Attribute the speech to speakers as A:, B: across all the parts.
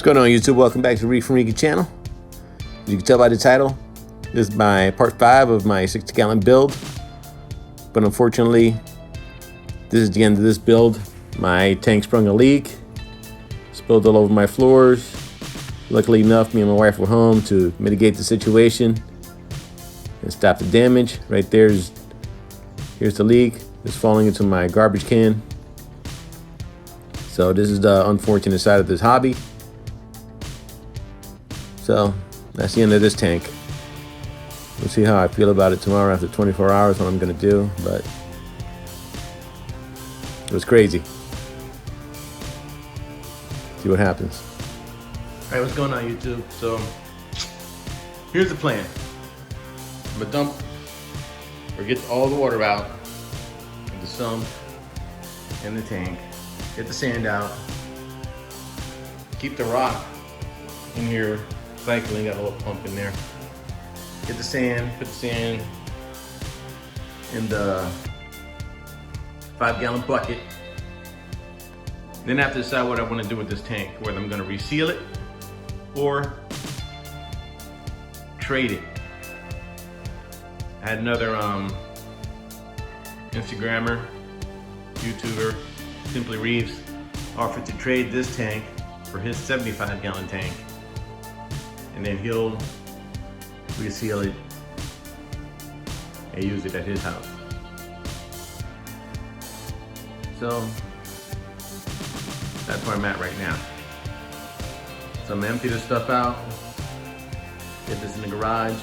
A: What's going on, YouTube? Welcome back to the Reefer Rican channel. As you can tell by the title, this is my part 5 of my 60-gallon build. But unfortunately, this is the end of this build. My tank sprung a leak, spilled all over my floors. Luckily enough, me and my wife were home to mitigate the situation and stop the damage. Right here's the leak. It's falling into my garbage can. So this is the unfortunate side of this hobby. So that's the end of this tank. We'll see how I feel about it tomorrow after 24 hours, what I'm gonna do, but it was crazy. See what happens. All right, what's going on, YouTube? So here's the plan. I'm gonna dump or get all the water out of the sump and the tank, get the sand out, keep the rock in here cycling, got a little pump in there. Get the sand, put the sand in the 5-gallon bucket. Then I have to decide what I want to do with this tank, whether I'm going to reseal it or trade it. I had another Instagrammer, YouTuber, Simply Reeves, offered to trade this tank for his 75-gallon tank, and then he'll reseal it and use it at his house. So that's where I'm at right now. So I'm gonna empty this stuff out, get this in the garage,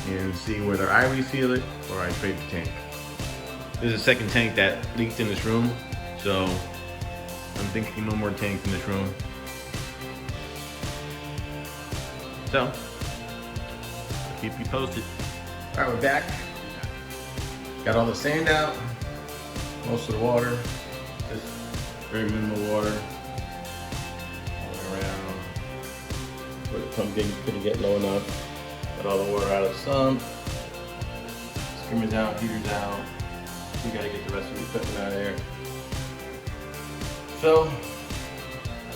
A: and see whether I reseal it or I trade the tank. This is the second tank that leaked in this room, so I'm thinking no more tanks in this room. So, I'll keep you posted. All right, we're back. Got all the sand out, most of the water, just very minimal water. All the way around. Where the pump couldn't get low enough. Got all the water out of the sump. Skimmers out, heaters out. We gotta get the rest of the equipment out of there. So,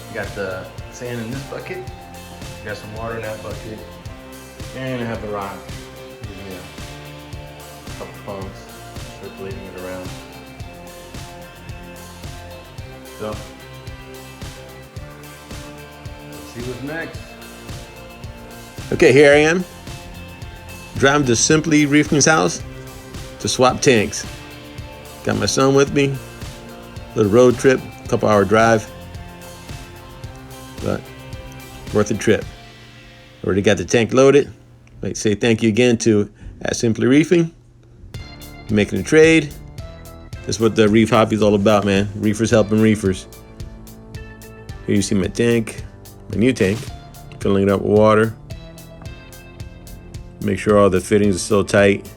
A: we got the sand in this bucket. Got some water in that bucket, and I have the rock. Using a couple pumps, circulating it around. So, let's see what's next. Okay, here I am, driving to Simply Reefing's house to swap tanks. Got my son with me. Little road trip, couple-hour drive, but worth the trip. Already got the tank loaded. I'd like to say thank you again to Simply Reefing for making a trade. That's what the reef hobby is all about, man. Reefers helping reefers. Here you see my tank, my new tank, filling it up with water. Make sure all the fittings are still tight.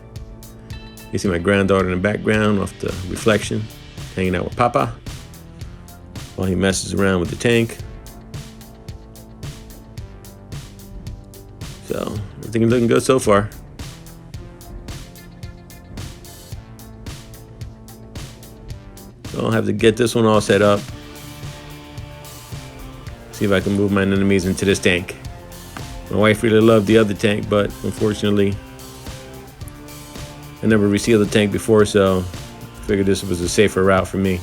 A: You see my granddaughter in the background off the reflection, hanging out with Papa while he messes around with the tank. So, everything is looking good so far. So I'll have to get this one all set up. See if I can move my anemones into this tank. My wife really loved the other tank, but unfortunately, I never resealed the tank before, so I figured this was a safer route for me.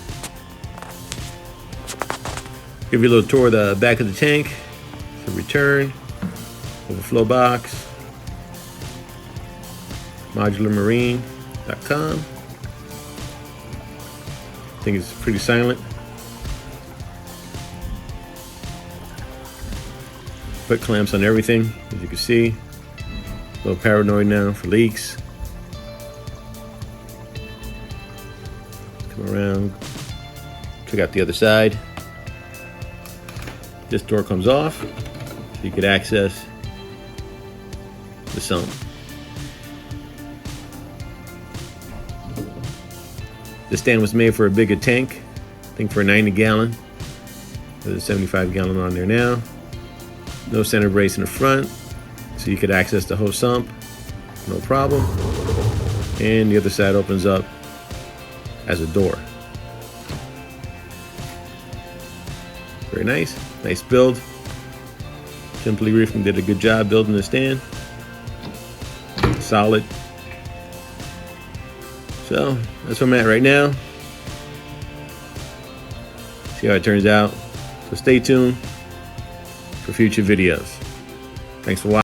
A: Give you a little tour of the back of the tank. So return. Overflow box, modularmarine.com. I think it's pretty silent. Put clamps on everything, as you can see. A little paranoid now for leaks. Come around, check out the other side. This door comes off, so you could access the sump. The stand was made for a bigger tank, I think for a 90-gallon. There's a 75-gallon on there now. No center brace in the front, so you could access the whole sump, no problem. And the other side opens up as a door. Very nice. Nice build. Simply Roofing did a good job building the stand. Solid. So that's where I'm at right now. See how it turns out. So stay tuned for future videos. Thanks for watching.